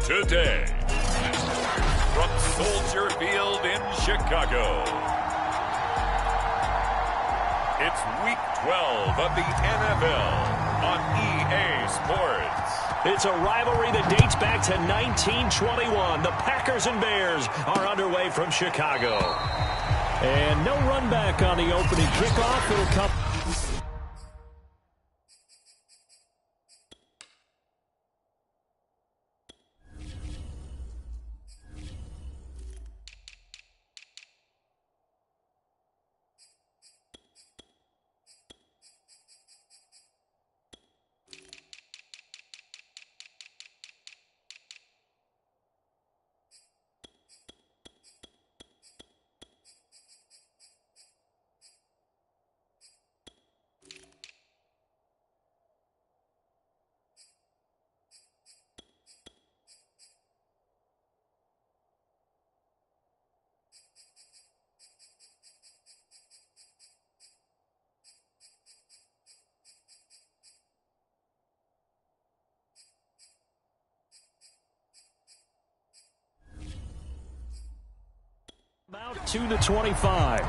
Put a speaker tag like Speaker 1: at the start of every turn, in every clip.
Speaker 1: Today, from Soldier Field in Chicago, it's Week 12 of the NFL on EA Sports.
Speaker 2: It's a rivalry that dates back to 1921. The Packers and Bears are underway from Chicago. And no run back on the opening kickoff. It'll come. About to the 25.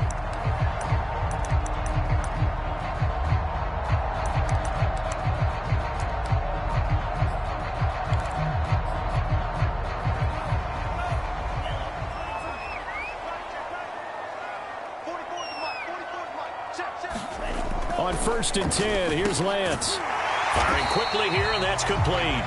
Speaker 2: On 1st and 10, here's Lance. Firing quickly here, and that's complete.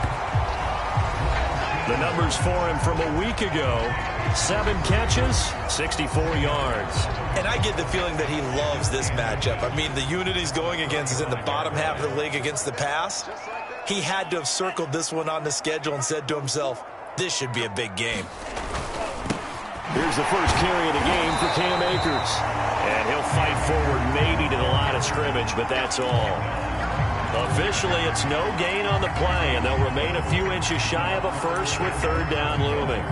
Speaker 2: The numbers for him from a week ago: 7 catches, 64 yards.
Speaker 3: And I get the feeling that he loves this matchup. I mean, the unit he's going against is in the bottom half of the league against the pass. He had to have circled this one on the schedule and said to himself, this should be a big game.
Speaker 2: Here's the first carry of the game for Cam Akers. And he'll fight forward maybe to the line of scrimmage, but that's all. Officially, it's no gain on the play, and they'll remain a few inches shy of a first with 3rd down looming.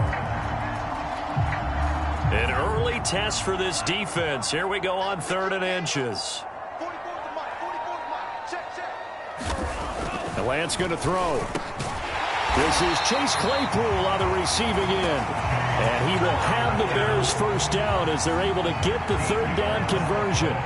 Speaker 2: An early test for this defense. Here we go on 3rd and inches. The Lance going to throw. This is Chase Claypool on the receiving end. And he will have the Bears first down as they're able to get the 3rd down conversion.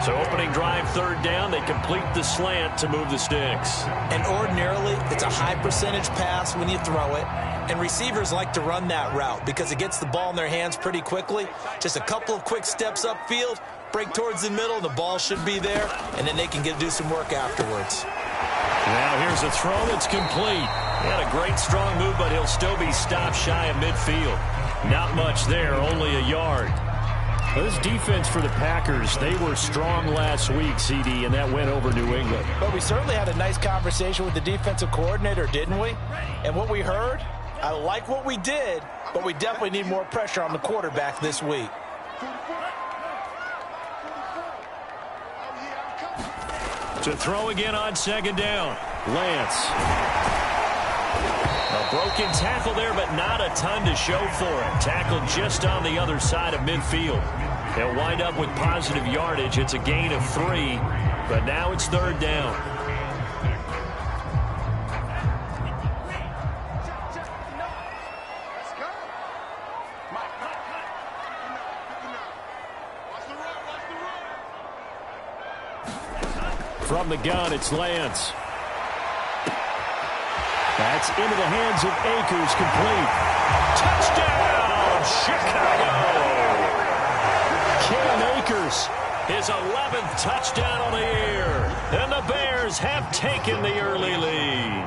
Speaker 2: So opening drive, 3rd down, they complete the slant to move the sticks.
Speaker 3: And ordinarily, it's a high percentage pass when you throw it. And receivers like to run that route because it gets the ball in their hands pretty quickly. Just a couple of quick steps upfield, break towards the middle, and the ball should be there. And then they can do some work afterwards.
Speaker 2: Now here's a throw that's complete. He had a great strong move, but he'll still be stopped shy of midfield. Not much there, only a yard. This defense for the Packers, they were strong last week, CD, and that went over New England.
Speaker 4: But we certainly had a nice conversation with the defensive coordinator, didn't we? And what we heard, I like what we did, but we definitely need more pressure on the quarterback this week.
Speaker 2: To throw again on 2nd down, Lance. A broken tackle there, but not a ton to show for it. Tackled just on the other side of midfield. They'll wind up with positive yardage. It's a gain of 3, but now it's 3rd down. From the gun, it's Lance. That's into the hands of Akers, complete. Touchdown, Chicago! Cam Akers, his 11th touchdown on the year. And the Bears have taken the early lead.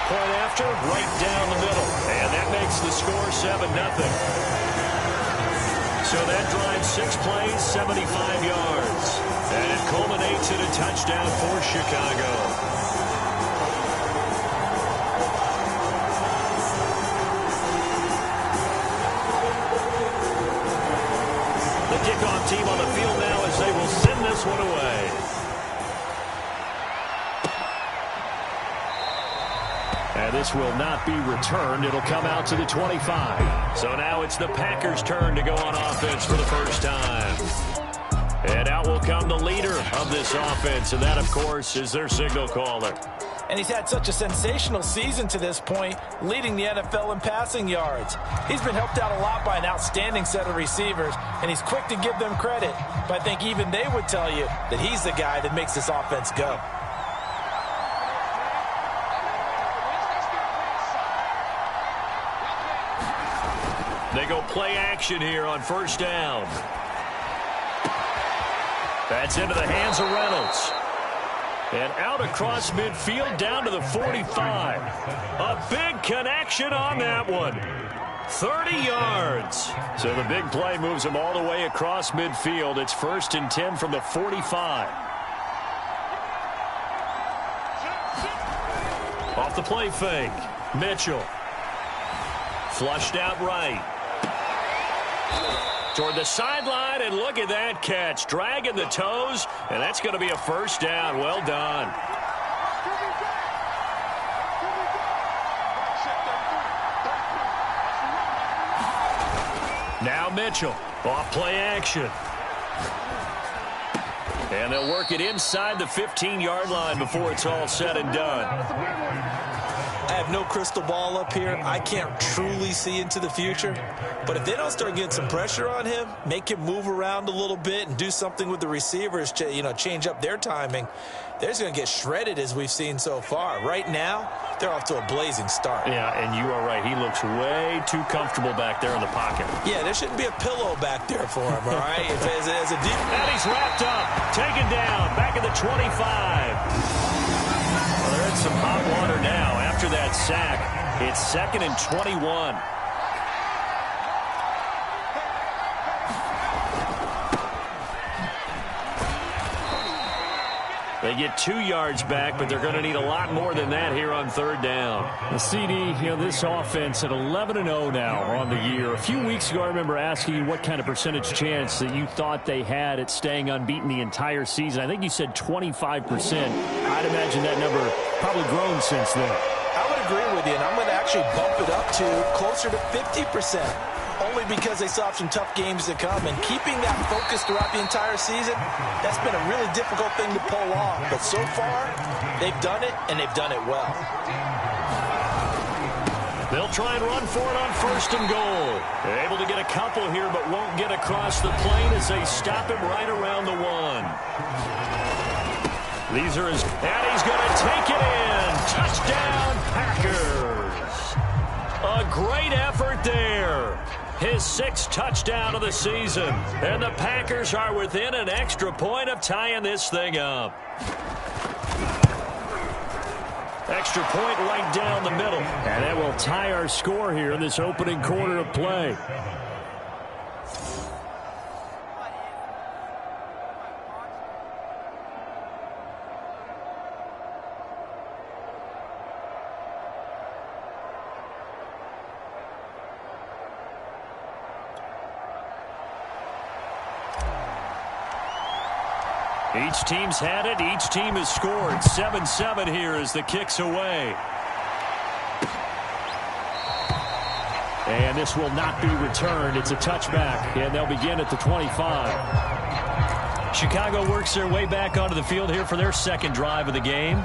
Speaker 2: Point after, right down the middle. And that makes the score 7-0. So that drives 6 plays, 75 yards. And it culminates in a touchdown for Chicago. The kickoff team on the field now as they will send this one away. And this will not be returned. It'll come out to the 25. So now it's the Packers' turn to go on offense for the first time. And out will come the leader of this offense, and that, of course, is their signal caller.
Speaker 4: And he's had such a sensational season to this point, leading the NFL in passing yards. He's been helped out a lot by an outstanding set of receivers, and he's quick to give them credit. But I think even they would tell you that he's the guy that makes this offense go.
Speaker 2: They go play action here on first down. That's into the hands of Reynolds. And out across midfield down to the 45. A big connection on that one. 30 yards. So the big play moves him all the way across midfield. It's 1st and 10 from the 45. Off the play fake. Mitchell. Flushed out right. Toward the sideline, and look at that catch. Dragging the toes, and that's going to be a first down. Well done. Now Mitchell, off play action. And they'll work it inside the 15-yard line before it's all said and done.
Speaker 3: I have no crystal ball up here. I can't truly see into the future. But if they don't start getting some pressure on him, make him move around a little bit and do something with the receivers to, change up their timing, they're just going to get shredded as we've seen so far. Right now, they're off to a blazing start.
Speaker 2: Yeah, and you are right. He looks way too comfortable back there in the pocket.
Speaker 3: Yeah, there shouldn't be a pillow back there for him, all right? as a deep...
Speaker 2: And he's wrapped up, taken down, back at the 25. Well, they're in some hot water now. After that sack, it's 2nd and 21. They get 2 yards back, but they're going to need a lot more than that here on 3rd down. The CD, this offense at 11-0 now on the year. A few weeks ago, I remember asking you what kind of percentage chance that you thought they had at staying unbeaten the entire season. I think you said 25%. I'd imagine that number probably grown since then.
Speaker 4: I would agree with you, and I'm going to actually bump it up to closer to 50%. Only because they still have some tough games to come. And keeping that focus throughout the entire season, that's been a really difficult thing to pull off. But so far, they've done it, and they've done it well.
Speaker 2: They'll try and run for it on 1st and goal. They're able to get a couple here, but won't get across the plane as they stop him right around the 1. These are his... And he's going to take it in. Touchdown, Packers. A great effort there. His 6th touchdown of the season. And the Packers are within an extra point of tying this thing up. Extra point right down the middle. And that will tie our score here in this opening quarter of play. Each team's had it. Each team has scored. 7-7 here as the kick's away. And this will not be returned. It's a touchback, and they'll begin at the 25. Chicago works their way back onto the field here for their 2nd drive of the game.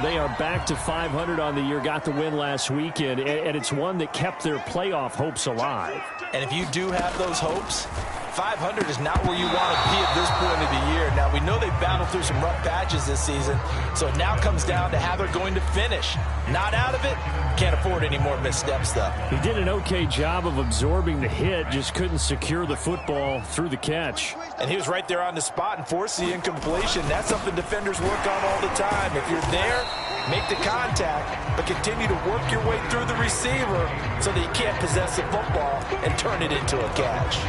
Speaker 2: They are back to 500 on the year, got the win last weekend, and it's one that kept their playoff hopes alive.
Speaker 4: And if you do have those hopes, 500 is not where you want to be at this point of the year. Now, we know they've battled through some rough patches this season, so it now comes down to how they're going to finish. Not out of it. Can't afford any more missteps, though.
Speaker 2: He did an okay job of absorbing the hit, just couldn't secure the football through the catch.
Speaker 4: And he was right there on the spot and forced the incompletion. That's something defenders work on all the time. If you're there, make the contact, but continue to work your way through the receiver so that you can't possess the football and turn it into a catch.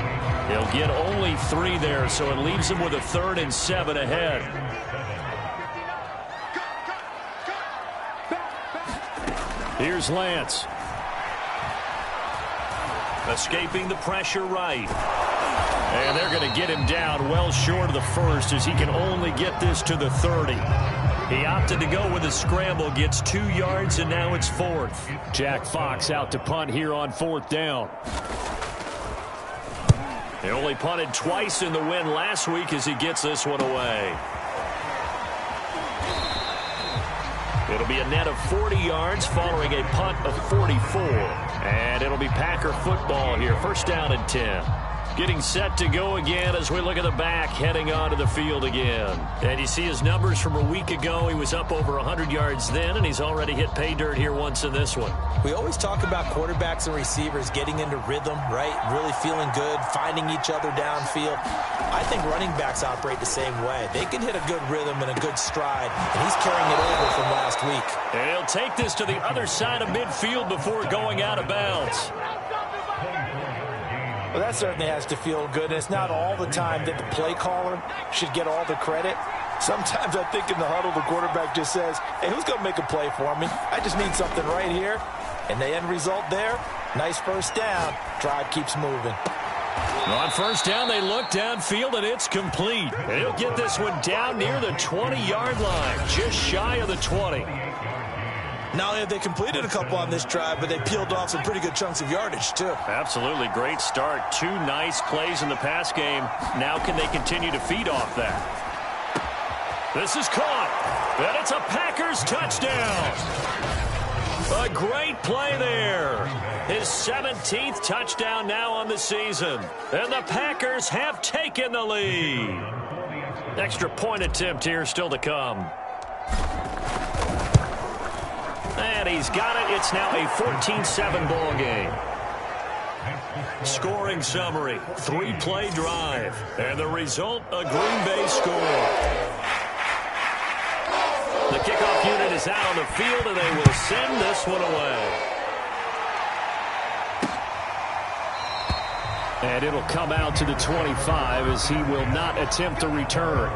Speaker 2: He'll get only 3 there, so it leaves him with a 3rd and 7 ahead. Here's Lance. Escaping the pressure right. And they're going to get him down well short of the 1st as he can only get this to the 30. He opted to go with a scramble, gets 2 yards, and now it's 4th. Jack Fox out to punt here on 4th down. He only punted twice in the win last week as he gets this one away. It'll be a net of 40 yards following a punt of 44. And it'll be Packer football here. First down and 10. Getting set to go again as we look at the back, heading onto the field again. And you see his numbers from a week ago. He was up over 100 yards then, and he's already hit pay dirt here once in this one.
Speaker 3: We always talk about quarterbacks and receivers getting into rhythm, right? Really feeling good, finding each other downfield. I think running backs operate the same way. They can hit a good rhythm and a good stride, and he's carrying it over from last week.
Speaker 2: And he'll take this to the other side of midfield before going out of bounds.
Speaker 4: Well, that certainly has to feel good. And it's not all the time that the play caller should get all the credit. Sometimes I think in the huddle, the quarterback just says, hey, who's going to make a play for me? I just need something right here. And the end result there, nice first down. Drive keeps moving.
Speaker 2: On first down, they look downfield, and it's complete. And he'll get this one down near the 20-yard line, just shy of the 20.
Speaker 3: Not only have they completed a couple on this drive, but they peeled off some pretty good chunks of yardage, too.
Speaker 2: Absolutely great start. Two nice plays in the pass game. Now can they continue to feed off that? This is caught, and it's a Packers touchdown. A great play there. His 17th touchdown now on the season. And the Packers have taken the lead. Extra point attempt here still to come. And he's got it. It's now a 14-7 ball game. Scoring summary, three-play drive. And the result, a Green Bay score. The kickoff unit is out on the field, and they will send this one away. And it'll come out to the 25 as he will not attempt to return.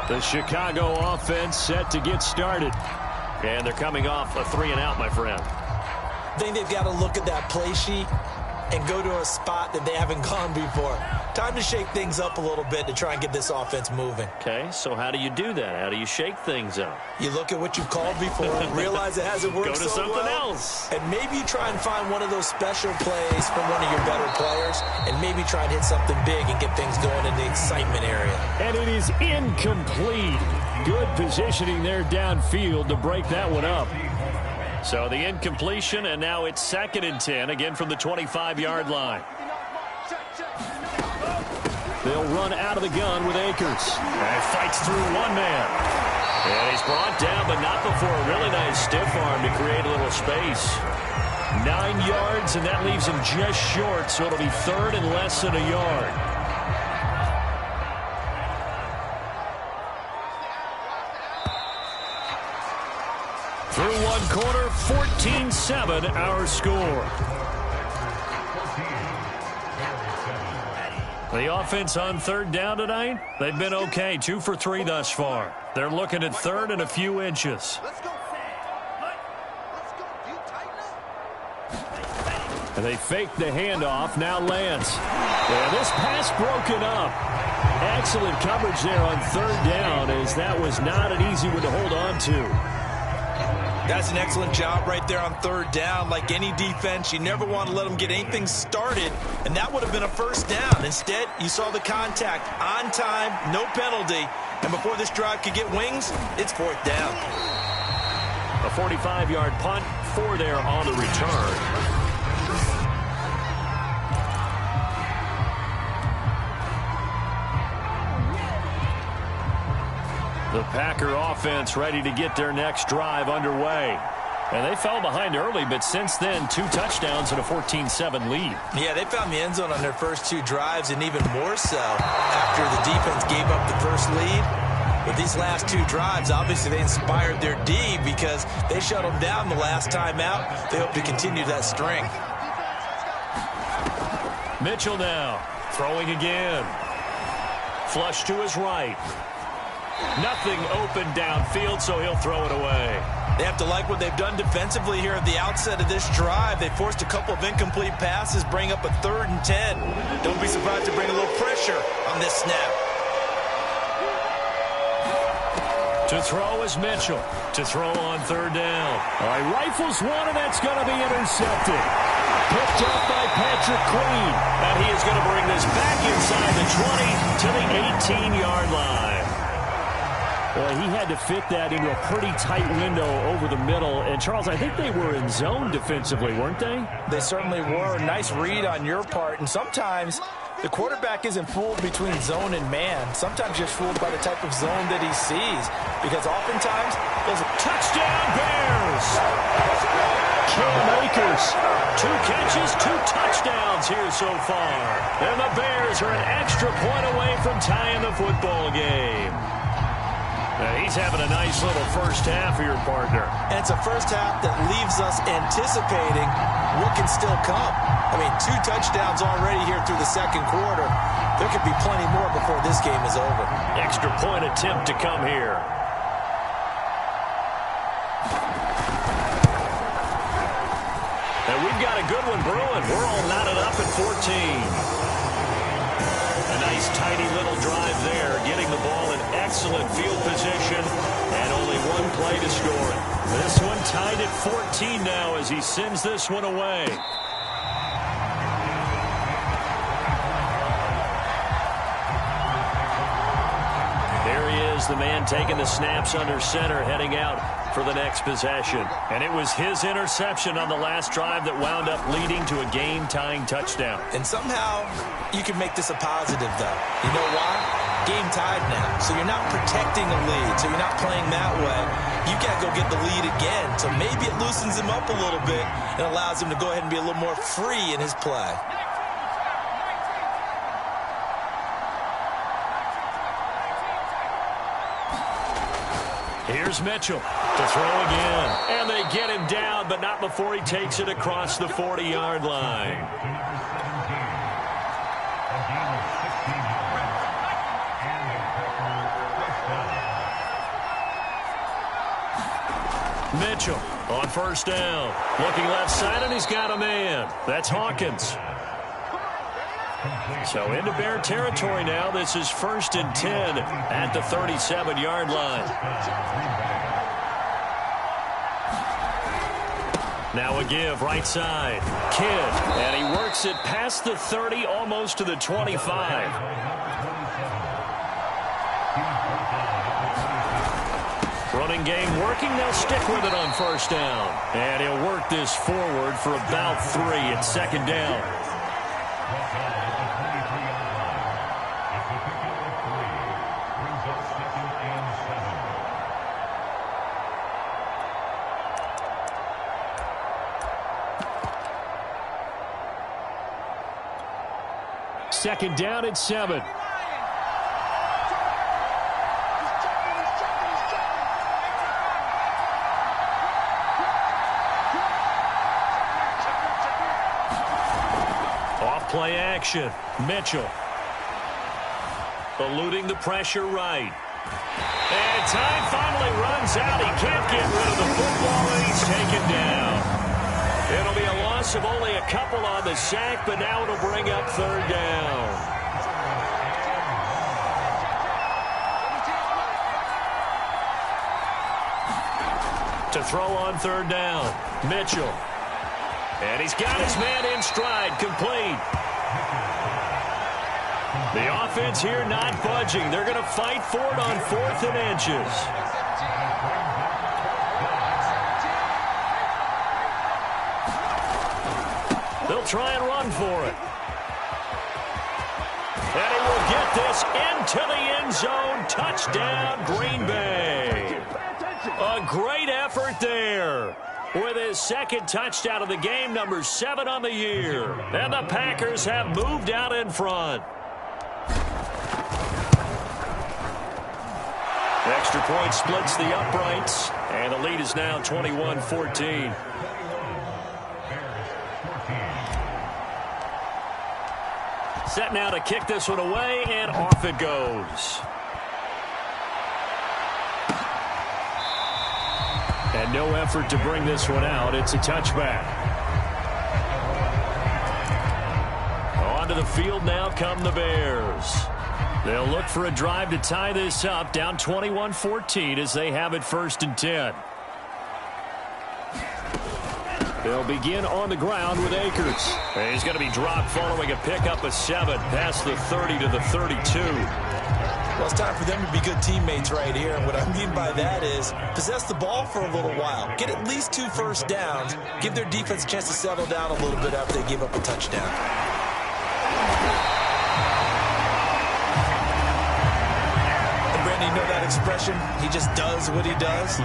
Speaker 2: The Chicago offense set to get started. And they're coming off a 3-and-out, my friend.
Speaker 3: I think they've got to look at that play sheet and go to a spot that they haven't gone before. Time to shake things up a little bit to try and get this offense moving.
Speaker 2: Okay, so how do you do that? How do you shake things up?
Speaker 3: You look at what you've called before, realize it hasn't worked
Speaker 2: go to
Speaker 3: so
Speaker 2: something
Speaker 3: well,
Speaker 2: else.
Speaker 3: and maybe you try and find one of those special plays from one of your better players, and maybe try and hit something big and get things going in the excitement area.
Speaker 2: And it is incomplete. Good positioning there downfield to break that one up. So the incompletion, and now it's 2nd and 10, again from the 25-yard line. They'll run out of the gun with Akers. And fights through one man. And he's brought down, but not before a really nice stiff arm to create a little space. 9 yards, and that leaves him just short, so it'll be 3rd and less than a yard. Through one quarter, 14-7, our score. The offense on 3rd down tonight, they've been okay, 2 for 3 thus far. They're looking at 3rd and a few inches. And they fake the handoff, now Lance. And this pass broken up. Excellent coverage there on 3rd down, as that was not an easy one to hold on to.
Speaker 3: That's an excellent job right there on 3rd down. Like any defense, you never want to let them get anything started, and that would have been a 1st down. Instead, you saw the contact on time, no penalty, and before this drive could get wings, it's 4th down.
Speaker 2: A 45-yard punt, 4 there on the return. The Packer offense ready to get their next drive underway. And they fell behind early, but since then, 2 touchdowns and a 14-7 lead.
Speaker 3: Yeah, they found the end zone on their first 2 drives, and even more so after the defense gave up the first lead. With these last 2 drives, obviously they inspired their D because they shut them down the last time out. They hope to continue that string.
Speaker 2: Mitchell now, throwing again. Flush to his right. Nothing open downfield, so he'll throw it away.
Speaker 3: They have to like what they've done defensively here at the outset of this drive. They forced a couple of incomplete passes, bring up a 3rd and 10. Don't be surprised to bring a little pressure on this snap.
Speaker 2: To throw is Mitchell. To throw on third down. All right, rifles one, and that's going to be intercepted. Picked up by Patrick Queen. And he is going to bring this back inside the 20 to the 18-yard line. Well, he had to fit that into a pretty tight window over the middle. And, Charles, I think they were in zone defensively, weren't they?
Speaker 4: They certainly were. Nice read on your part. And sometimes the quarterback isn't fooled between zone and man. Sometimes you're fooled by the type of zone that he sees. Because oftentimes, those are
Speaker 2: touchdown Bears! Cam Akers, 2 catches, 2 touchdowns here so far. And the Bears are an extra point away from tying the football game. Now he's having a nice little first half for your partner.
Speaker 3: And it's a first half that leaves us anticipating what can still come. I mean, 2 touchdowns already here through the second quarter. There could be plenty more before this game is over.
Speaker 2: Extra point attempt to come here. And we've got a good one brewing. We're all knotted up at 14. A nice, tidy little drive there, getting the ball in excellent field position, and only 1 play to score it. This one tied at 14 now as he sends this one away. There he is, the man taking the snaps under center, heading out for the next possession. And it was his interception on the last drive that wound up leading to a game-tying touchdown.
Speaker 3: And somehow you can make this a positive, though. You know why? Game tied now. So you're not protecting a lead. So you're not playing that way. You got to go get the lead again. So maybe it loosens him up a little bit and allows him to go ahead and be a little more free in his play.
Speaker 2: Here's Mitchell to throw again. And they get him down, but not before he takes it across the 40-yard line. Mitchell on first down. Looking left side, and he's got a man. That's Hawkins. So into Bear territory now. This is 1st and 10 at the 37-yard line. Now a give right side. Kidd, and he works it past the 30, almost to the 25. Running game working. They'll stick with it on first down. And he'll work this forward for about 3 at second down. Second down at 7. Off-play action. Mitchell. Eluding the pressure right. And time finally runs out. He can't get rid of the football, and he's taken down. It'll be a loss of only a couple on the sack, but now it'll bring up third down. To throw on third down, Mitchell. And he's got his man in stride, complete. The offense here not budging. They're going to fight for it on 4th and inches. They'll try and run for it. And he will get this into the end zone. Touchdown, Green Bay. A great effort there. With his second touchdown of the game, number 7 on the year. And the Packers have moved out in front. Extra point splits the uprights. And the lead is now 21-14. Set now to kick this one away, and off it goes. And no effort to bring this one out. It's a touchback. Onto the field now come the Bears. They'll look for a drive to tie this up, down 21-14 as they have it 1st and 10. They'll begin on the ground with Akers. And he's going to be dropped following a pickup of 7 past the 30 to the 32.
Speaker 3: Well, it's time for them to be good teammates right here. And what I mean by that is possess the ball for a little while. Get at least 2 first downs. Give their defense a chance to settle down a little bit after they give up a touchdown. You know that expression? He just does what he does.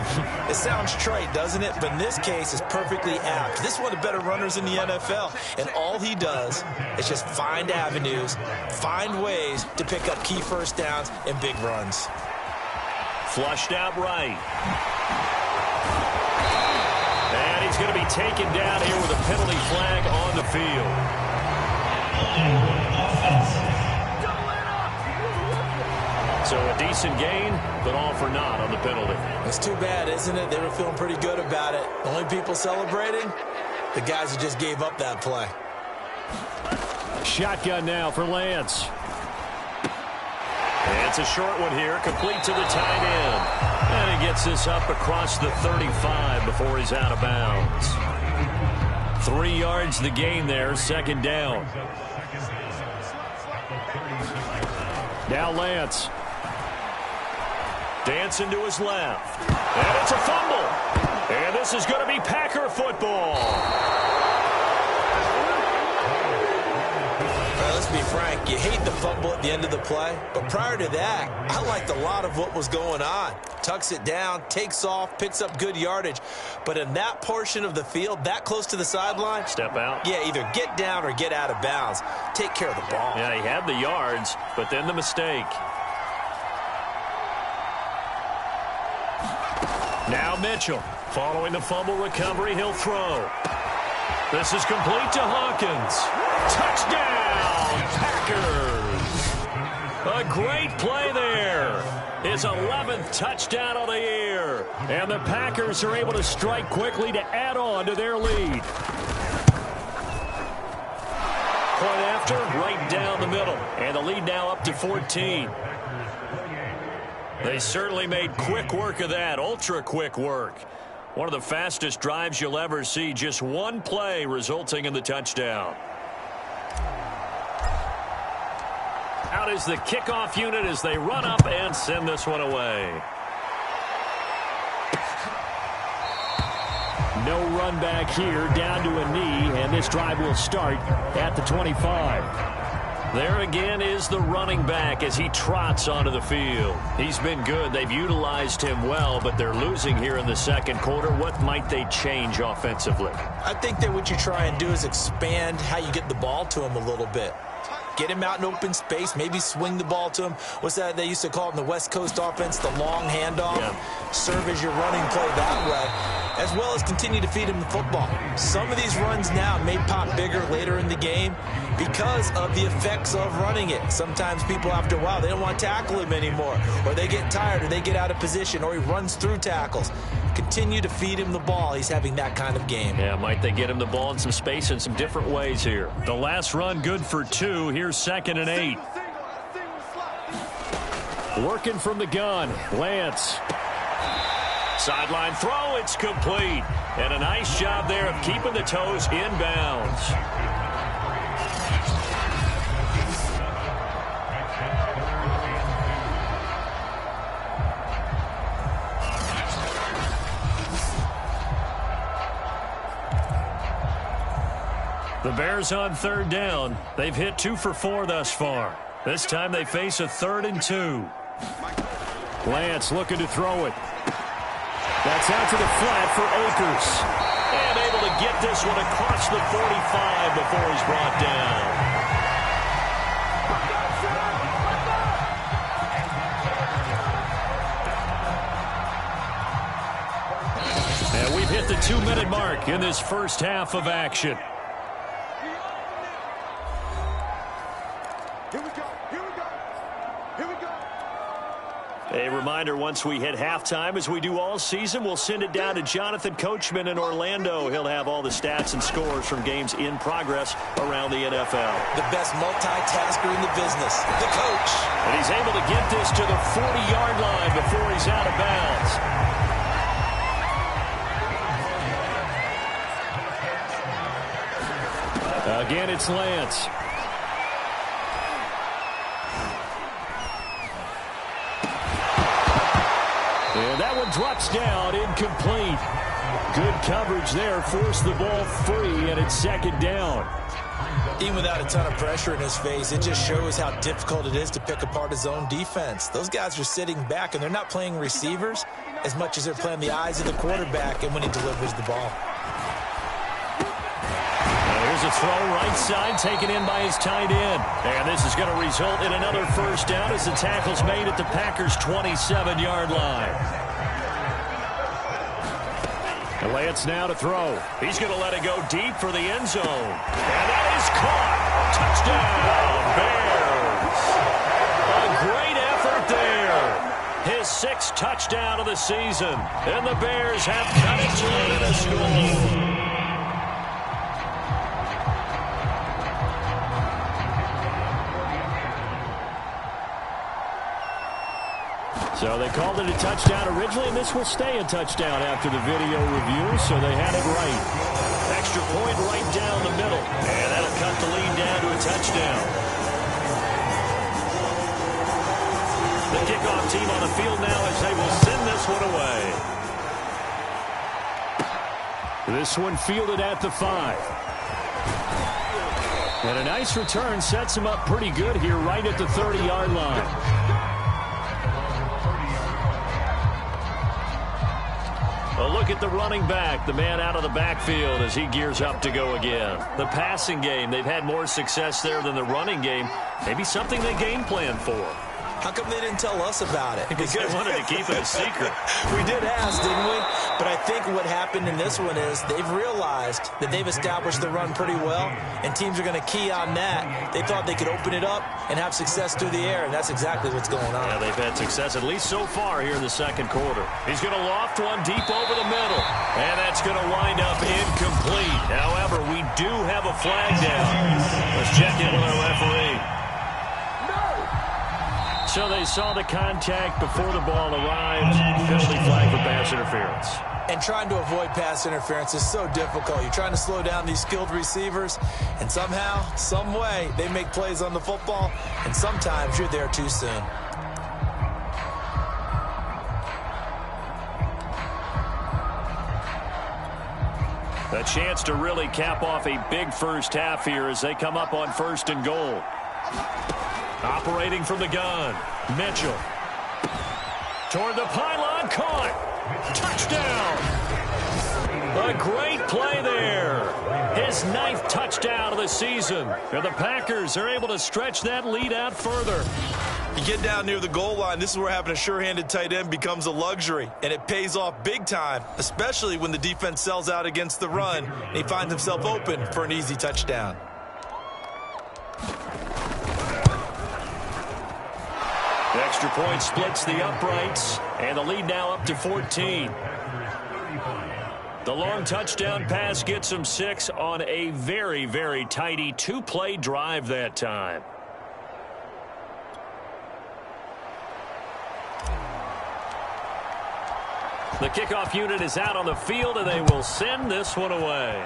Speaker 3: It sounds trite, doesn't it? But in this case, it's perfectly apt. This is one of the better runners in the NFL. And all he does is just find avenues, find ways to pick up key first downs and big runs.
Speaker 2: Flushed out right. And he's going to be taken down here with a penalty flag on the field. So a decent gain, but all for naught on the penalty.
Speaker 3: It's too bad, isn't it? They were feeling pretty good about it. The only people celebrating, the guys who just gave up that play.
Speaker 2: Shotgun now for Lance. And it's a short one here, complete to the tight end. And he gets this up across the 35 before he's out of bounds. 3 yards the gain there, 2nd down. Now Lance. Dancing to his left. And it's a fumble. And this is going to be Packer football.
Speaker 3: Well, let's be frank. You hate the fumble at the end of the play. But prior to that, I liked a lot of what was going on. Tucks it down, takes off, picks up good yardage. But in that portion of the field, that close to the sideline.
Speaker 2: Step out.
Speaker 3: Yeah, either get down or get out of bounds. Take care of the ball.
Speaker 2: Yeah, he had the yards, but then the mistake. Now Mitchell. Following the fumble recovery, he'll throw. This is complete to Hawkins. Touchdown, Packers. A great play there. His 11th touchdown of the year. And the Packers are able to strike quickly to add on to their lead. Point after, right down the middle. And the lead now up to 14. They certainly made quick work of that, ultra-quick work. One of the fastest drives you'll ever see, just one play resulting in the touchdown. Out is the kickoff unit as they run up and send this one away. No run back here, down to a knee, and this drive will start at the 25. There again is the running back as he trots onto the field. He's been good. They've utilized him well, but they're losing here in the 2nd quarter. What might they change offensively?
Speaker 3: I think that what you try and do is expand how you get the ball to him a little bit. Get him out in open space, maybe swing the ball to him. What's that they used to call it in the West Coast offense, the long handoff? Yeah. Serve as your running play that way, as well as continue to feed him the football. Some of these runs now may pop bigger later in the game because of the effects of running it. Sometimes people, after a while, they don't want to tackle him anymore, or they get tired, or they get out of position, or he runs through tackles. Continue to feed him the ball. He's having that kind of game.
Speaker 2: Yeah, might they get him the ball in some space in some different ways here. The last run good for 2. Here's 2nd and 8. Working from the gun, Lance. Sideline throw, it's complete. And a nice job there of keeping the toes inbounds. The Bears on 3rd down. They've hit 2 for 4 thus far. This time they face a 3rd and 2. Lance looking to throw it. That's out to the flat for Akers. And able to get this one across the 45 before he's brought down. And we've hit the 2-minute mark in this first half of action. A reminder, once we hit halftime, as we do all season, we'll send it down to Jonathan Coachman in Orlando. He'll have all the stats and scores from games in progress around the NFL.
Speaker 3: The best multitasker in the business, the coach.
Speaker 2: And he's able to get this to the 40-yard line before he's out of bounds. Again, it's Lance. And that one drops down, incomplete. Good coverage there, forced the ball free, and it's second down.
Speaker 3: Even without a ton of pressure in his face, it just shows how difficult it is to pick apart his own defense. Those guys are sitting back, and they're not playing receivers as much as they're playing the eyes of the quarterback and when he delivers the ball.
Speaker 2: Here's a throw right side, taken in by his tight end. And this is going to result in another first down as the tackle's made at the Packers' 27-yard line. And Lance now to throw. He's going to let it go deep for the end zone. And that is caught. Touchdown, Bears. A great effort there. His 6th touchdown of the season. And the Bears have cut it to a score. So they called it a touchdown originally, and this will stay a touchdown after the video review, so they had it right. Extra point right down the middle, and that'll cut the lead down to a touchdown. The kickoff team on the field now as they will send this one away. This one fielded at the 5. And a nice return sets him up pretty good here right at the 30-yard line. A look at the running back, the man out of the backfield as he gears up to go again. The passing game, they've had more success there than the running game. Maybe something they game plan for.
Speaker 3: How come they didn't tell us about it?
Speaker 2: Because they wanted to keep it a secret.
Speaker 3: We did ask, didn't we? But I think what happened in this one is they've realized that they've established the run pretty well, and teams are going to key on that. They thought they could open it up and have success through the air, and that's exactly what's going on.
Speaker 2: Yeah, they've had success, at least so far here in the second quarter. He's going to loft one deep over the middle, and that's going to wind up incomplete. However, we do have a flag down. Let's check in with our referee. So they saw the contact before the ball arrived. Penalty flag for pass interference.
Speaker 3: And trying to avoid pass interference is so difficult. You're trying to slow down these skilled receivers, and somehow, some way, they make plays on the football, and sometimes you're there too soon.
Speaker 2: A chance to really cap off a big first half here as they come up on 1st and goal. Operating from the gun, Mitchell. Toward the pylon, caught. Touchdown. A great play there. His 9th touchdown of the season. And the Packers are able to stretch that lead out further.
Speaker 3: You get down near the goal line, this is where having a sure-handed tight end becomes a luxury. And it pays off big time, especially when the defense sells out against the run and he finds himself open for an easy touchdown.
Speaker 2: Extra point splits the uprights, and the lead now up to 14. The long touchdown pass gets him 6 on a very, very tidy 2-play drive that time. The kickoff unit is out on the field, and they will send this one away.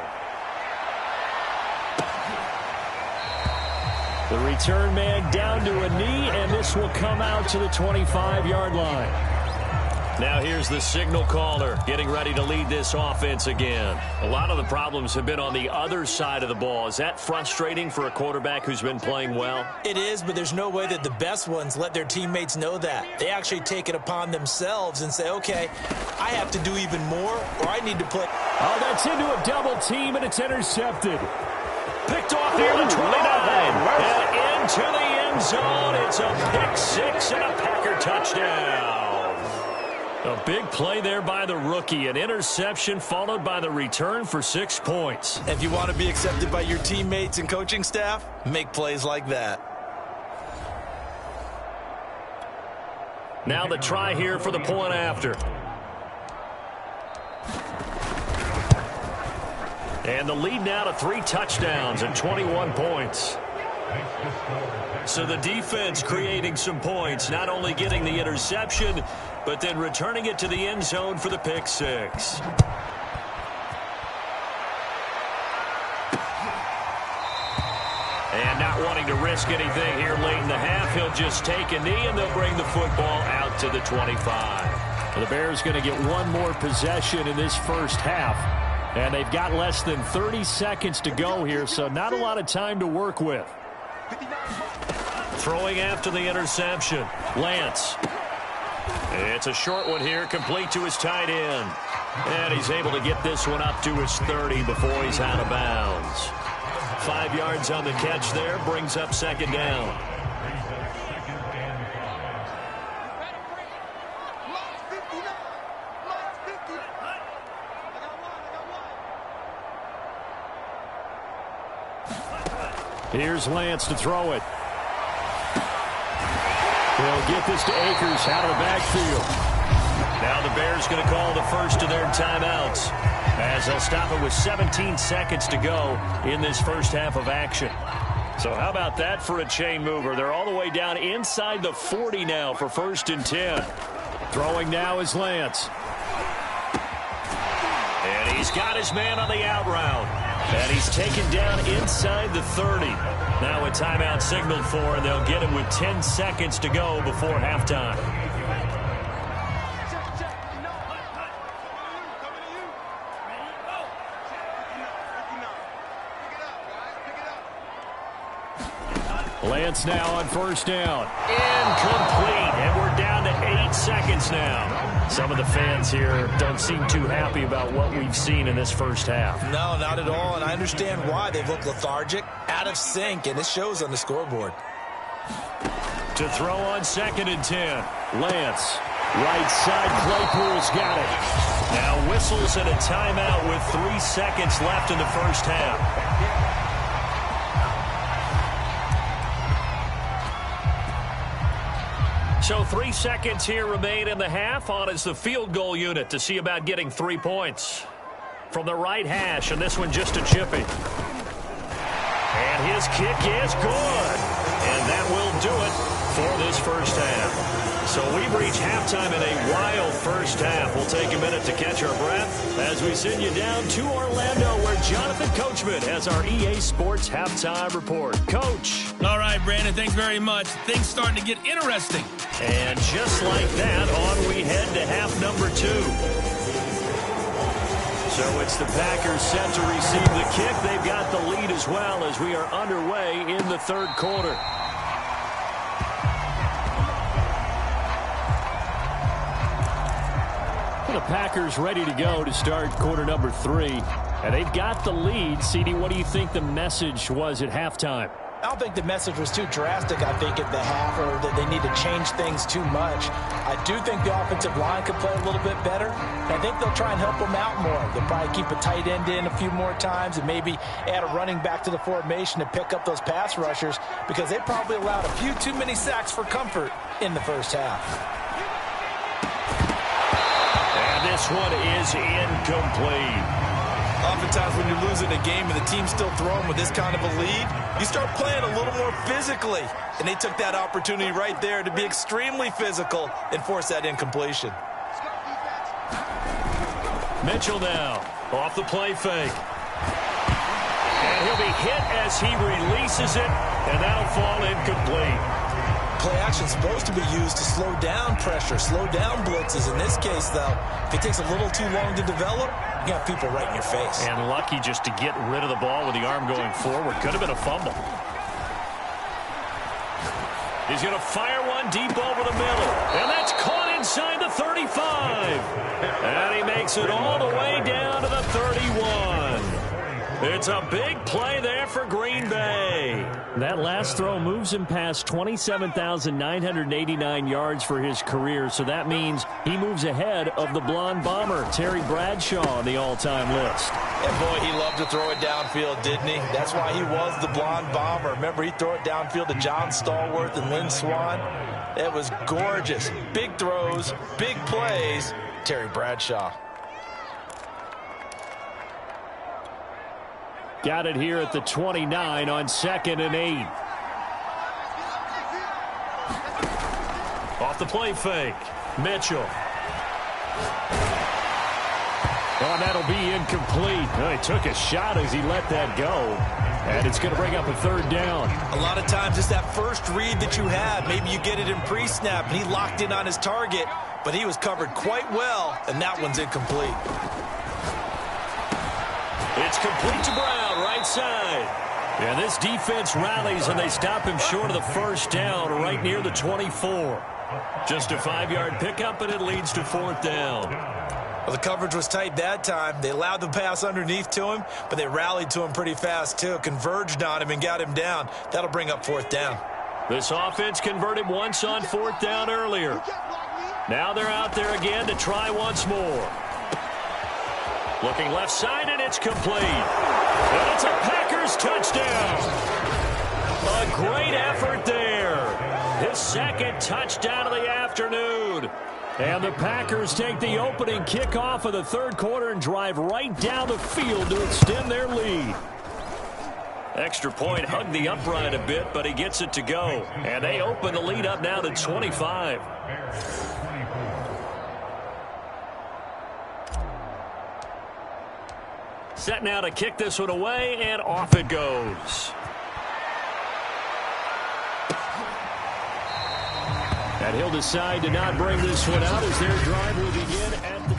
Speaker 2: The return man down to a knee, and this will come out to the 25-yard line. Now here's the signal caller getting ready to lead this offense again. A lot of the problems have been on the other side of the ball. Is that frustrating for a quarterback who's been playing well?
Speaker 3: It is, but there's no way that the best ones let their teammates know that. They actually take it upon themselves and say, okay, I have to do even more, or I need to play.
Speaker 2: Oh, that's into a double team, and it's intercepted. Picked off near the 29, and into the end zone. It's a pick 6 and a Packer touchdown. A big play there by the rookie. An interception followed by the return for 6 points.
Speaker 3: If you want to be accepted by your teammates and coaching staff, make plays like that.
Speaker 2: Now the try here for the point after. And the lead now to 3 touchdowns and 21 points. So the defense creating some points, not only getting the interception, but then returning it to the end zone for the pick six. And not wanting to risk anything here late in the half, he'll just take a knee, and they'll bring the football out to the 25. The Bears going to get one more possession in this first half, and they've got less than 30 seconds to go here, so not a lot of time to work with. Throwing after the interception, Lance. It's a short one here, complete to his tight end. And he's able to get this one up to his 30 before he's out of bounds. 5 yards on the catch there, brings up second down. Here's Lance to throw it. He'll get this to Akers out of the backfield. Now the Bears going to call the first of their timeouts, as they'll stop it with 17 seconds to go in this first half of action. So how about that for a chain mover? They're all the way down inside the 40 now for 1st and 10. Throwing now is Lance. And he's got his man on the out route. And he's taken down inside the 30. Now a timeout signaled for, and they'll get it with 10 seconds to go before halftime. Lance now on 1st down. Incomplete, and we're down to 8 seconds now. Some of the fans here don't seem too happy about what we've seen in this first half.
Speaker 4: No, not at all, and I understand why. They've looked lethargic, out of sync, and it shows on the scoreboard.
Speaker 2: To throw on 2nd and 10. Lance, right side, Claypool's got it. Now whistles and a timeout with 3 seconds left in the first half. So 3 seconds here remain in the half. On is the field goal unit to see about getting 3 points. From the right hash, and this one just a chippy. And his kick is good. And that will do it for this first half. So we've reached halftime in a wild first half. We'll take a minute to catch our breath as we send you down to Orlando, where Jonathan Coachman has our EA Sports Halftime Report. Coach.
Speaker 5: All right, Brandon, thanks very much. Things starting to get interesting.
Speaker 2: And just like that, on we head to half number 2. So it's the Packers set to receive the kick. They've got the lead as well as we are underway in the third quarter. The Packers ready to go to start quarter number 3. And they've got the lead. CD, what do you think the message was at halftime?
Speaker 4: I don't think the message was too drastic, I think, at the half, or that they need to change things too much. I do think the offensive line could play a little bit better. And I think they'll try and help them out more. They'll probably keep a tight end in a few more times and maybe add a running back to the formation to pick up those pass rushers, because they probably allowed a few too many sacks for comfort in the first half.
Speaker 2: And this one is incomplete.
Speaker 4: Oftentimes when you're losing a game and the team's still throwing with this kind of a lead, you start playing a little more physically. And they took that opportunity right there to be extremely physical and force that incompletion.
Speaker 2: Mitchell now off the play fake. And he'll be hit as he releases it, and that'll fall incomplete.
Speaker 4: Play action supposed to be used to slow down pressure, slow down blitzes. In this case, though, if it takes a little too long to develop, you got people right in your face.
Speaker 2: And lucky just to get rid of the ball with the arm going forward. Could have been a fumble. He's going to fire one deep over the middle. And that's caught inside the 35. And he makes it all the way down to the 31. It's a big play there for Green Bay. That last throw moves him past 27,989 yards for his career, so that means he moves ahead of the blonde bomber, Terry Bradshaw, on the all-time list.
Speaker 4: And boy, he loved to throw it downfield, didn't he? That's why he was the blonde bomber. Remember, he'd throw it downfield to John Stallworth and Lynn Swann. It was gorgeous. Big throws, big plays, Terry Bradshaw.
Speaker 2: Got it here at the 29 on 2nd and 8. Off the play fake. Mitchell. Oh, that'll be incomplete. He took a shot as he let that go. And it's going to bring up a third down.
Speaker 3: A lot of times it's that first read that you have. Maybe you get it in pre-snap, and he locked in on his target, but he was covered quite well, and that one's incomplete.
Speaker 2: It's complete to Brown, right side. And this defense rallies, and they stop him short of the first down right near the 24. Just a 5-yard pickup, and it leads to 4th down.
Speaker 3: Well, the coverage was tight that time. They allowed the pass underneath to him, but they rallied to him pretty fast, too. Converged on him and got him down. That'll bring up 4th down.
Speaker 2: This offense converted once on 4th down earlier. Now they're out there again to try once more. Looking left side, and it's complete. And it's a Packers touchdown. A great effort there. His second touchdown of the afternoon. And the Packers take the opening kickoff of the third quarter and drive right down the field to extend their lead. Extra point hugged the upright a bit, but he gets it to go. And they open the lead up now to 25. Set now to kick this one away, and off it goes. And he'll decide to not bring this one out as their drive will begin at the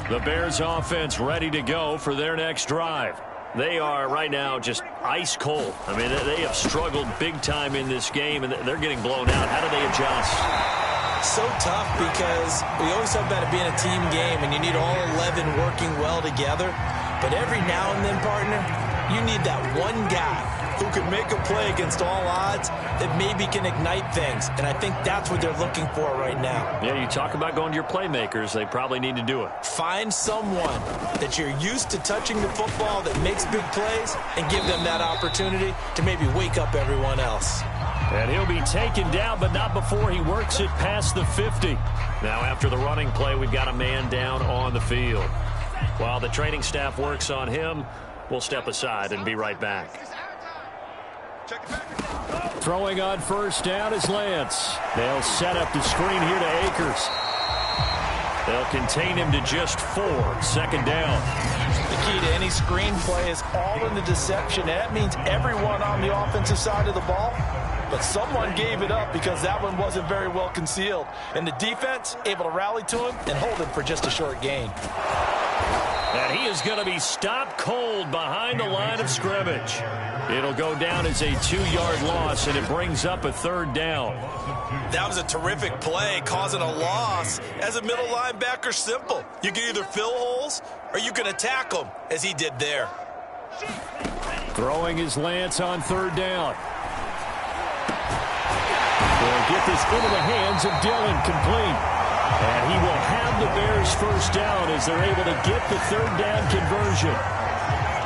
Speaker 2: 20. The Bears offense ready to go for their next drive. They are right now just ice cold. I mean, they have struggled big time in this game, and they're getting blown out. How do they adjust?
Speaker 3: So tough because we always talk about it being a team game, and you need all 11 working well together. But every now and then, partner, you need that one guy who can make a play against all odds that maybe can ignite things. And I think that's what they're looking for right now.
Speaker 2: Yeah, you talk about going to your playmakers. They probably need to do it.
Speaker 3: Find someone that you're used to touching the football that makes big plays and give them that opportunity to maybe wake up everyone else.
Speaker 2: And he'll be taken down, but not before he works it past the 50. Now, after the running play, we've got a man down on the field. While the training staff works on him, we'll step aside and be right back. Throwing on first down is Lance. They'll set up the screen here to Akers. They'll contain him to just 4. 2nd down.
Speaker 4: The key to any screen play is all in the deception. And that means everyone on the offensive side of the ball. But someone gave it up because that one wasn't very well concealed. And the defense able to rally to him and hold him for just a short gain.
Speaker 2: And he is going to be stopped cold behind the line of scrimmage. It'll go down as a 2-yard loss, and it brings up a 3rd down.
Speaker 3: That was a terrific play, causing a loss. As a middle linebacker, simple. You can either fill holes or you can attack them, as he did there.
Speaker 2: Throwing his Lance on 3rd down. They'll get this into the hands of Dillon, complete. And he will have the Bears first down as they're able to get the 3rd down conversion.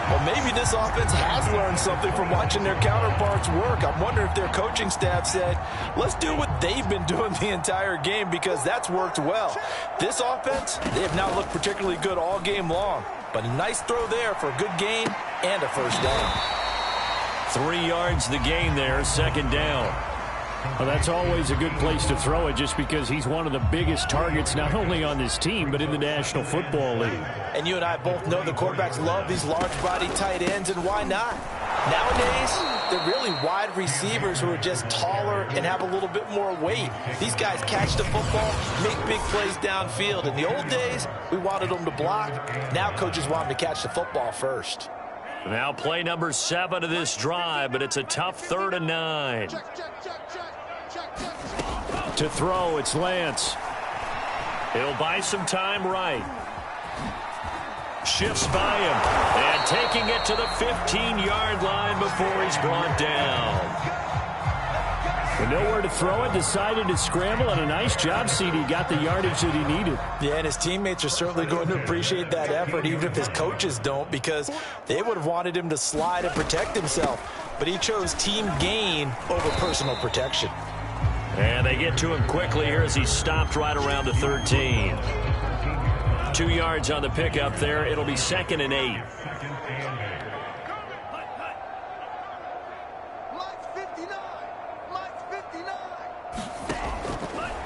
Speaker 4: Well, maybe this offense has learned something from watching their counterparts work. I'm wondering if their coaching staff said, let's do what they've been doing the entire game because that's worked well. This offense, they have not looked particularly good all game long. But a nice throw there for a good gain and a first down.
Speaker 2: 3 yards the gain there, 2nd down. Well, that's always a good place to throw it just because he's one of the biggest targets not only on this team but in the National Football League.
Speaker 4: And you and I both know the quarterbacks love these large-body tight ends, and why not? Nowadays, they're really wide receivers who are just taller and have a little bit more weight. These guys catch the football, make big plays downfield. In the old days, we wanted them to block. Now coaches want them to catch the football first.
Speaker 2: Now play number 7 of this drive, but it's a tough 3rd and 9. To throw, it's Lance. He'll buy some time right. Shifts by him. And taking it to the 15-yard line before he's brought down. With nowhere to throw it, decided to scramble, and a nice job, CD. Got the yardage that he needed.
Speaker 4: Yeah, and his teammates are certainly going to appreciate that effort, even if his coaches don't, because they would have wanted him to slide and protect himself. But he chose team gain over personal protection.
Speaker 2: And they get to him quickly here as he's stopped right around the 13. 2 yards on the pickup there. It'll be 2nd and 8.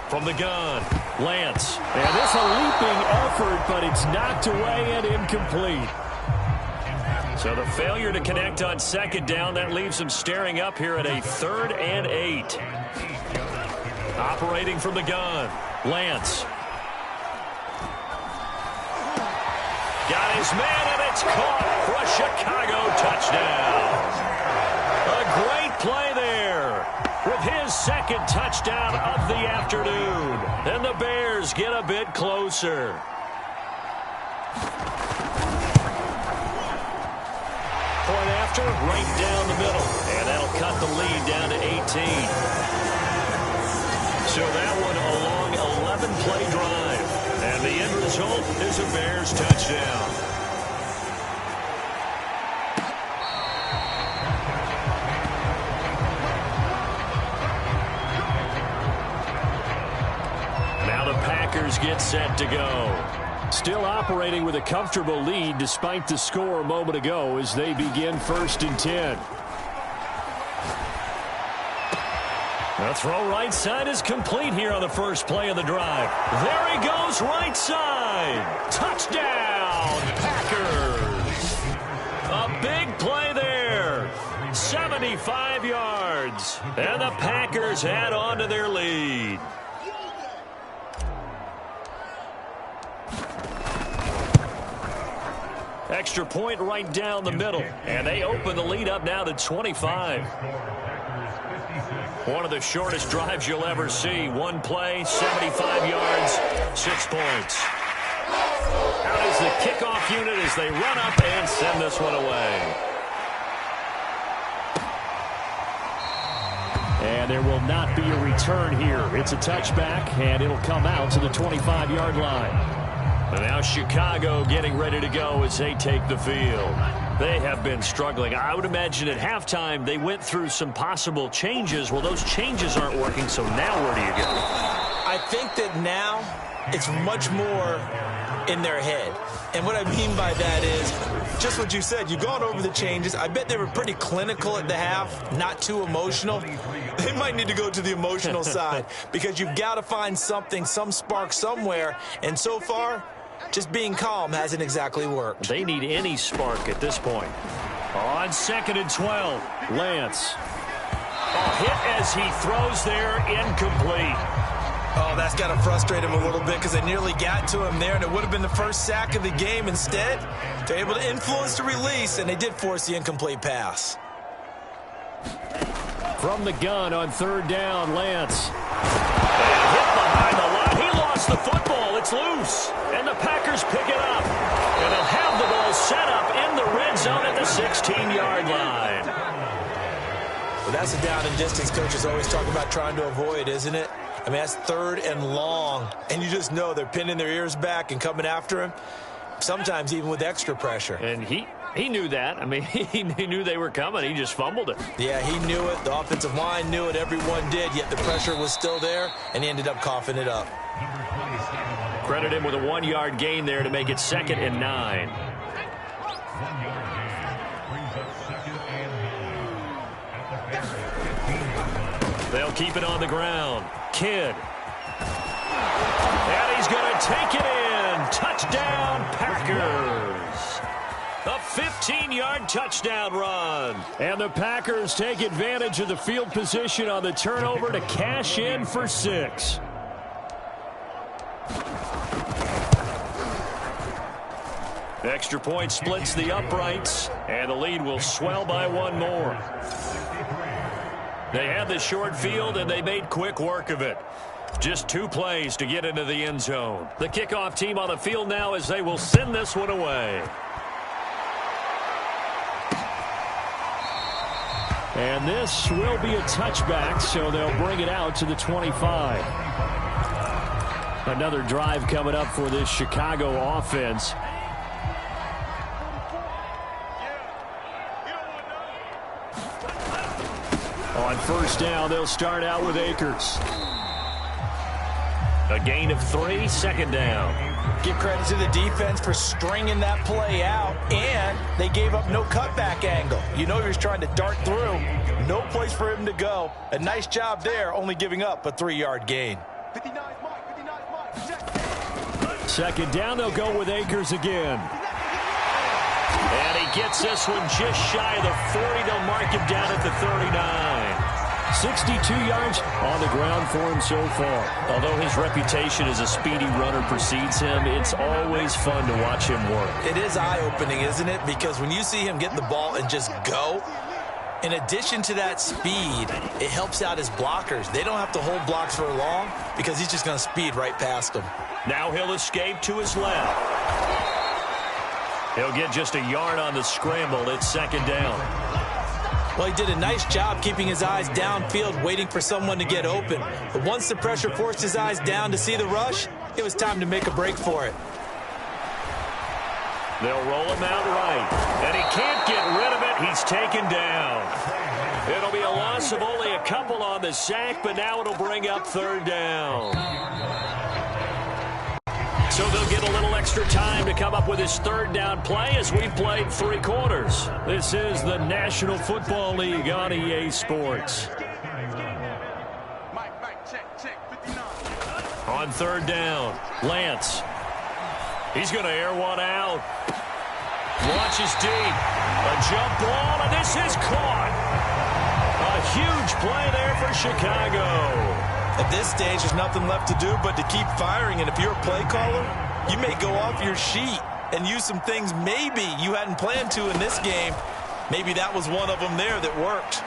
Speaker 2: From the gun, Lance. And this a leaping effort, but it's knocked away and incomplete. So the failure to connect on second down, that leaves them staring up here at a 3rd and 8. Operating from the gun, Lance. Got his man, and it's caught for a Chicago touchdown. A great play there with his 2nd touchdown of the afternoon. And the Bears get a bit closer. Point after, right down the middle. And that'll cut the lead down to 18. So that one a long 11-play drive. And the end result is a Bears touchdown. Now the Packers get set to go. Still operating with a comfortable lead despite the score a moment ago as they begin 1st and 10. The throw right side is complete here on the first play of the drive. There he goes, right side. Touchdown, Packers. A big play there. 75 yards. And the Packers add on to their lead. Extra point right down the middle. And they open the lead up now to 25. One of the shortest drives you'll ever see. One play, 75 yards, 6 points. Out is the kickoff unit as they run up and send this one away. And there will not be a return here. It's a touchback, and it'll come out to the 25-yard line. And now Chicago getting ready to go as they take the field. They have been struggling. I would imagine at halftime they went through some possible changes. Well, those changes aren't working, so now where do you go?
Speaker 3: I think that now it's much more in their head. And what I mean by that is just what you said. You've gone over the changes. I bet they were pretty clinical at the half, not too emotional. They might need to go to the emotional side because you've got to find something, some spark somewhere. And so far, just being calm hasn't exactly worked.
Speaker 2: They need any spark at this point. On 2nd and 12, Lance. A hit as he throws there, incomplete.
Speaker 3: Oh, that's got to frustrate him a little bit because they nearly got to him there, and it would have been the first sack of the game. Instead, they're able to influence the release, and they did force the incomplete pass.
Speaker 2: From the gun on 3rd down, Lance. Hit behind the line. He lost the football. It's loose. And the Packers pick it up. And they'll have the ball set up in the red zone at the 16-yard line.
Speaker 3: Well, that's a down and distance coaches always talk about trying to avoid, isn't it? I mean, that's 3rd and long. And you just know they're pinning their ears back and coming after him, sometimes even with extra pressure.
Speaker 2: And he knew that. I mean, he knew they were coming. He just fumbled it.
Speaker 3: Yeah, he knew it. The offensive line knew it. Everyone did, yet the pressure was still there, and he ended up coughing it up.
Speaker 2: Credit him with a 1-yard gain there to make it 2nd and 9. They'll keep it on the ground. Kidd. And he's going to take it in. Touchdown, Packers. A 15-yard touchdown run. And the Packers take advantage of the field position on the turnover to cash in for 6. Extra point splits the uprights, and the lead will swell by 1 more. They had the short field, and they made quick work of it. Just 2 plays to get into the end zone. The kickoff team on the field now as they will send this one away. And this will be a touchback, so they'll bring it out to the 25. Another drive coming up for this Chicago offense. On 1st down, they'll start out with Akers. A gain of 3, second down.
Speaker 4: Give credit to the defense for stringing that play out, and they gave up no cutback angle. You know he was trying to dart through. No place for him to go. A nice job there, only giving up a 3-yard gain.
Speaker 2: Second down, they'll go with Akers again. And he gets this one just shy of the 40. They'll mark him down at the 39. 62 yards on the ground for him so far. Although his reputation as a speedy runner precedes him, it's always fun to watch him work.
Speaker 3: It is eye-opening, isn't it? Because when you see him get the ball and just go, in addition to that speed, it helps out his blockers. They don't have to hold blocks for long because he's just going to speed right past them.
Speaker 2: Now he'll escape to his left. He'll get just a yard on the scramble. It's second down.
Speaker 3: Well, he did a nice job keeping his eyes downfield, waiting for someone to get open. But once the pressure forced his eyes down to see the rush, it was time to make a break for it.
Speaker 2: They'll roll him out right. And he can't get rid of it. He's taken down. It'll be a loss of only a couple on the sack, but now it'll bring up third down. So they'll get a little extra time to come up with his third down play as we've played 3 quarters. This is the National Football League on EA Sports. On third down, Lance. He's going to air one out. Launches deep. A jump ball, and this is caught. A huge play there for Chicago.
Speaker 3: At this stage, there's nothing left to do but to keep firing. And if you're a play caller, you may go off your sheet and use some things maybe you hadn't planned to in this game. Maybe that was one of them there that worked.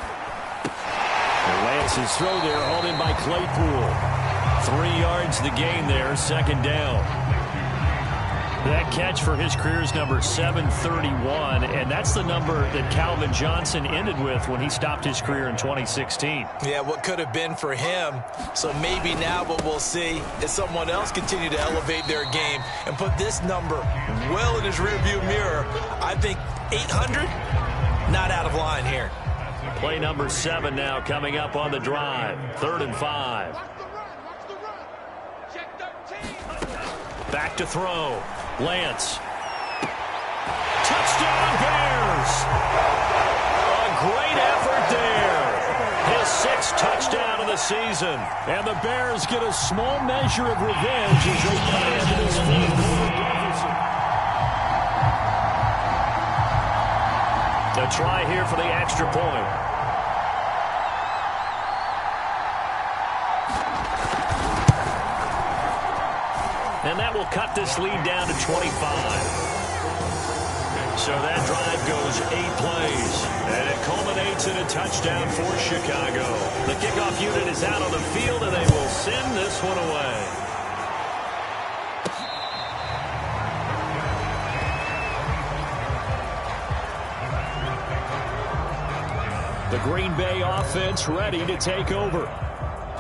Speaker 2: Lance's throw there, hauled in by Claypool. 3 yards the gain there, second down. That catch for his career is number 731, and that's the number that Calvin Johnson ended with when he stopped his career in 2016.
Speaker 3: Yeah, what could have been for him. So maybe now what we'll see is someone else continue to elevate their game and put this number well in his rearview mirror. I think 800, not out of line here.
Speaker 2: Play number 7 now coming up on the drive. 3rd and 5. Back to throw. Lance. Touchdown, Bears! A great effort there. His 6th touchdown of the season. And the Bears get a small measure of revenge as they cut into this 4th-quarter deficit. A try here for the extra point. And that will cut this lead down to 25. So that drive goes 8 plays. And it culminates in a touchdown for Chicago. The kickoff unit is out on the field, and they will send this one away. The Green Bay offense ready to take over.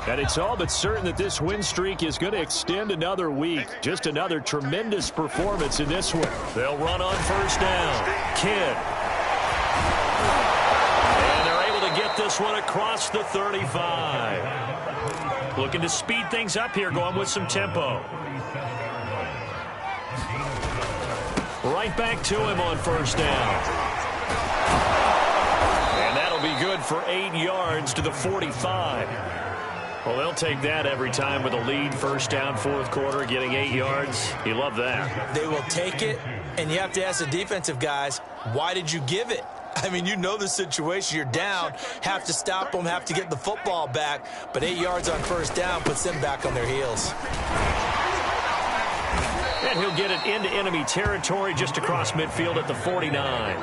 Speaker 2: And it's all but certain that this win streak is going to extend another week. Just another tremendous performance in this one. They'll run on first down. Kidd. And they're able to get this one across the 35. Looking to speed things up here, going with some tempo. Right back to him on first down. And that'll be good for 8 yards to the 45. Well, they'll take that every time with a lead. First down, 4th quarter, getting 8 yards. You love that.
Speaker 3: They will take it, and you have to ask the defensive guys, why did you give it? I mean, you know the situation. You're down, have to stop them, have to get the football back. But 8 yards on first down puts them back on their heels.
Speaker 2: And he'll get it into enemy territory just across midfield at the 49.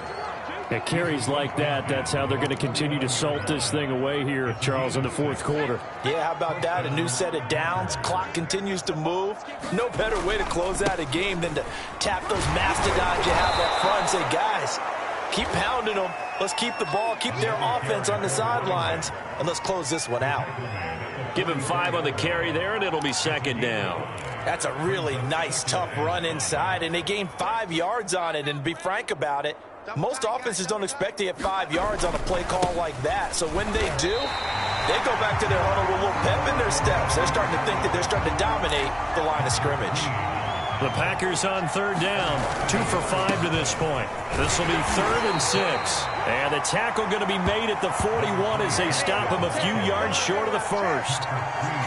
Speaker 2: At carries like that, that's how they're going to continue to salt this thing away here, Charles, in the 4th quarter.
Speaker 3: Yeah, how about that? A new set of downs. Clock continues to move. No better way to close out a game than to tap those mastodons you have up front and say, guys, keep pounding them. Let's keep the ball, keep their offense on the sidelines, and let's close this one out.
Speaker 2: Give him 5 on the carry there, and it'll be second down.
Speaker 3: That's a really nice, tough run inside, and they gained 5 yards on it. And to be frank about it, most offenses don't expect to get 5 yards on a play call like that. So when they do,
Speaker 4: They go back to their huddle with a little pep in their steps. They're starting to think that they're starting to dominate the line of scrimmage.
Speaker 2: The Packers on third down, 2 for 5 to this point. This will be 3rd and 6. And the tackle going to be made at the 41 as they stop him a few yards short of the first.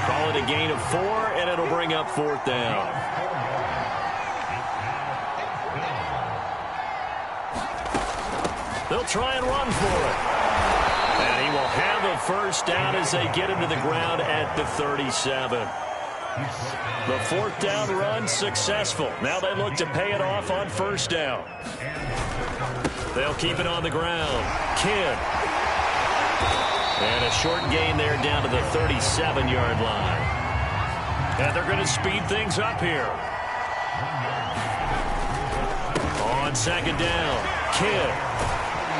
Speaker 2: Call it a gain of 4, and it'll bring up 4th down. They'll try and run for it. And he will have a first down as they get him to the ground at the 37. The 4th down run successful. Now they look to pay it off on 1st down. They'll keep it on the ground. Kidd. And a short gain there down to the 37-yard line. And they're going to speed things up here. On 2nd down, Kidd.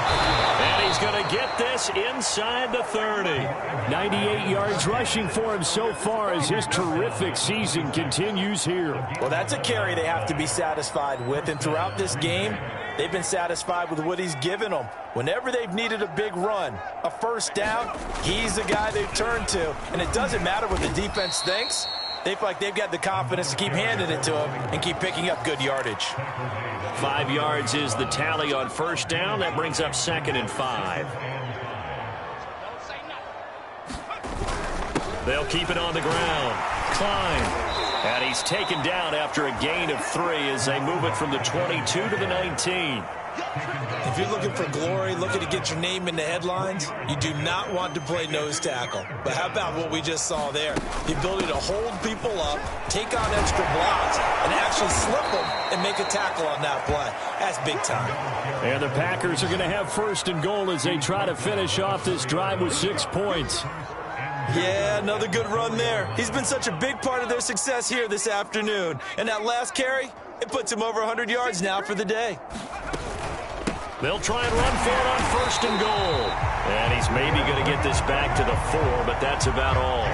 Speaker 2: And he's going to get this inside the 30. 98 yards rushing for him so far as his terrific season continues here.
Speaker 4: Well, that's a carry they have to be satisfied with. And throughout this game, they've been satisfied with what he's given them. Whenever they've needed a big run, a first down, he's the guy they've turned to. And it doesn't matter what the defense thinks. They feel like they've got the confidence to keep handing it to him and keep picking up good yardage.
Speaker 2: 5 yards is the tally on 1st down. That brings up 2nd and 5. They'll keep it on the ground. Klein. And he's taken down after a gain of 3 as they move it from the 22 to the 19.
Speaker 3: If you're looking for glory, looking to get your name in the headlines, you do not want to play nose tackle. But how about what we just saw there? The ability to hold people up, take on extra blocks, and actually slip them and make a tackle on that play. That's big time.
Speaker 2: And the Packers are going to have 1st and goal as they try to finish off this drive with 6 points.
Speaker 3: Yeah, another good run there. He's been such a big part of their success here this afternoon. And that last carry, it puts him over 100 yards now for the day.
Speaker 2: They'll try and run for it on 1st and goal. And he's maybe going to get this back to the 4, but that's about all.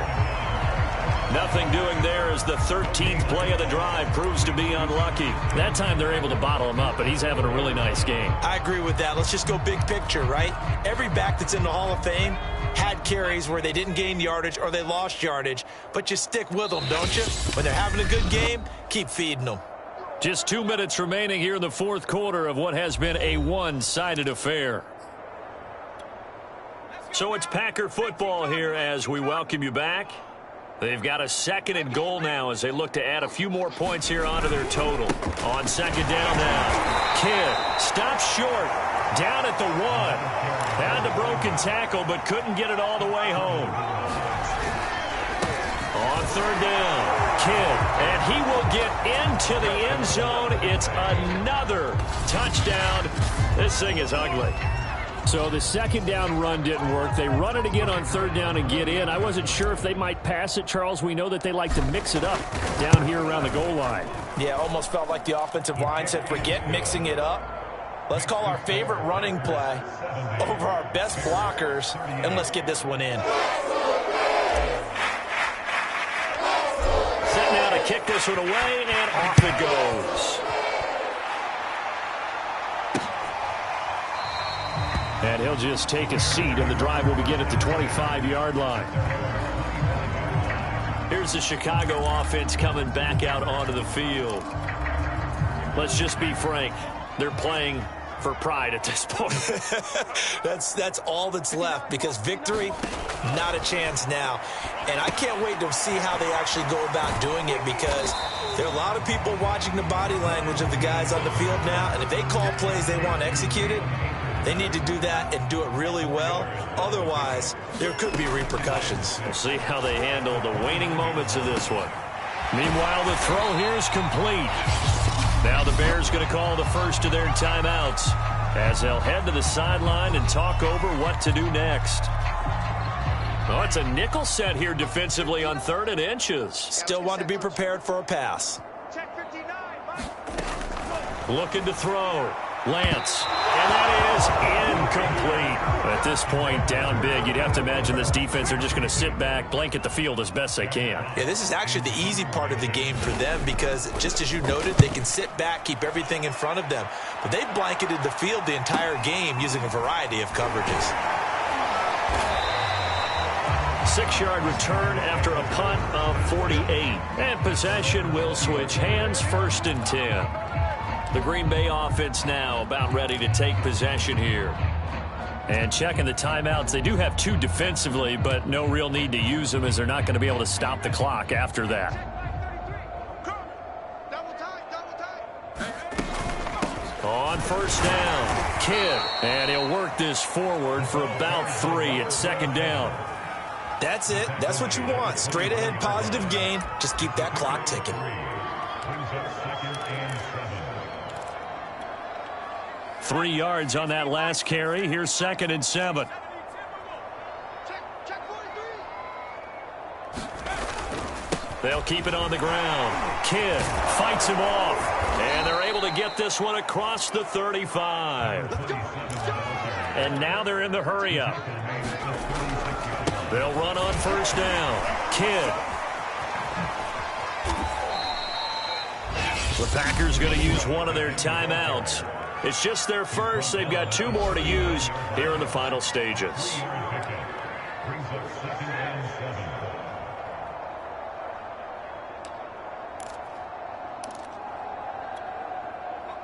Speaker 2: Nothing doing there as the 13th play of the drive proves to be unlucky. That time they're able to bottle him up, but he's having a really nice game.
Speaker 3: I agree with that. Let's just go big picture, right? Every back that's in the Hall of Fame had carries where they didn't gain yardage or they lost yardage, but you stick with them, don't you? When they're having a good game, keep feeding them.
Speaker 2: Just 2 minutes remaining here in the 4th quarter of what has been a one-sided affair. So it's Packer football here as we welcome you back. They've got a 2nd and goal now as they look to add a few more points here onto their total. On 2nd down now, Kidd stops short, down at the 1. Had the broken tackle but couldn't get it all the way home. On 3rd down, Kidd, and he will get into the end zone. It's another touchdown. This thing is ugly. So the 2nd down run didn't work. They run it again on 3rd down and get in. I wasn't sure if they might pass it, Charles. We know that they like to mix it up down here around the goal line.
Speaker 4: Yeah, almost felt like the offensive line said, forget mixing it up. Let's call our favorite running play over our best blockers, and let's get this one in.
Speaker 2: Set now to kick this one away, and off it goes. And he'll just take a seat, and the drive will begin at the 25-yard line. Here's the Chicago offense coming back out onto the field. Let's just be frank. They're playing for pride at this point.
Speaker 3: That's all that's left, because victory, not a chance now. And I can't wait to see how they actually go about doing it, because there are a lot of people watching the body language of the guys on the field now, and if they call plays they want executed, they need to do that and do it really well. Otherwise, there could be repercussions.
Speaker 2: We'll see how they handle the waning moments of this one. Meanwhile, the throw here is complete. Now the Bears going to call the first of their timeouts as they'll head to the sideline and talk over what to do next. Oh, it's a nickel set here defensively on 3rd and inches.
Speaker 3: Still want to be prepared for a pass.
Speaker 2: Looking to throw. Lance. And that is incomplete. At this point, down big, you'd have to imagine this defense are just going to sit back, blanket the field as best they can.
Speaker 3: Yeah, this is actually the easy part of the game for them, because just as you noted, they can sit back, keep everything in front of them. But they've blanketed the field the entire game using a variety of coverages.
Speaker 2: 6-yard return after a punt of 48. And possession will switch hands, 1st and 10. The Green Bay offense now about ready to take possession here. And checking the timeouts, they do have 2 defensively, but no real need to use them as they're not going to be able to stop the clock after that. On 1st down, Kidd, and he'll work this forward for about 3 at 2nd down.
Speaker 3: That's it. That's what you want. Straight ahead, positive gain. Just keep that clock ticking.
Speaker 2: Three yards on that last carry. Here's 2nd and 7. They'll keep it on the ground. Kidd fights him off. And they're able to get this one across the 35. And now they're in the hurry-up. They'll run on 1st down. Kidd. The Packers going to use one of their timeouts. It's just their first. They've got 2 more to use here in the final stages.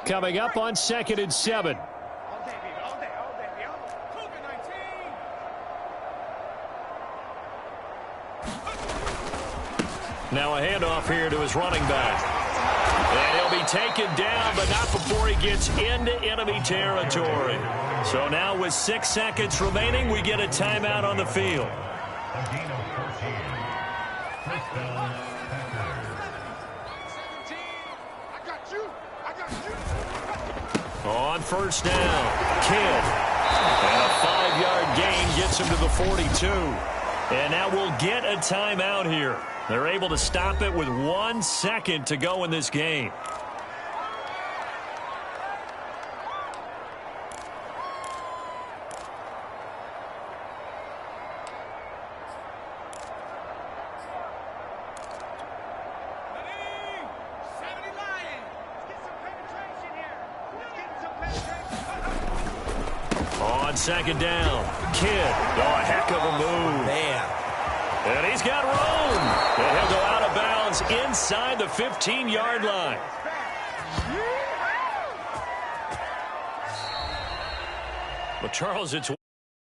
Speaker 2: Coming up on 2nd and 7. Now a handoff here to his running back. And he'll be taken down, but not before he gets into enemy territory. So now with 6 seconds remaining, we get a timeout on the field. On 1st down, Kidd. And a 5-yard gain gets him to the 42. And now we'll get a timeout here. They're able to stop it with 1 second to go in this game. On 2nd down, Kidd. Oh, a heck of a move.
Speaker 3: Man.
Speaker 2: And he's got room. And he'll go out of bounds inside the 15-yard line. Well, Charles, it's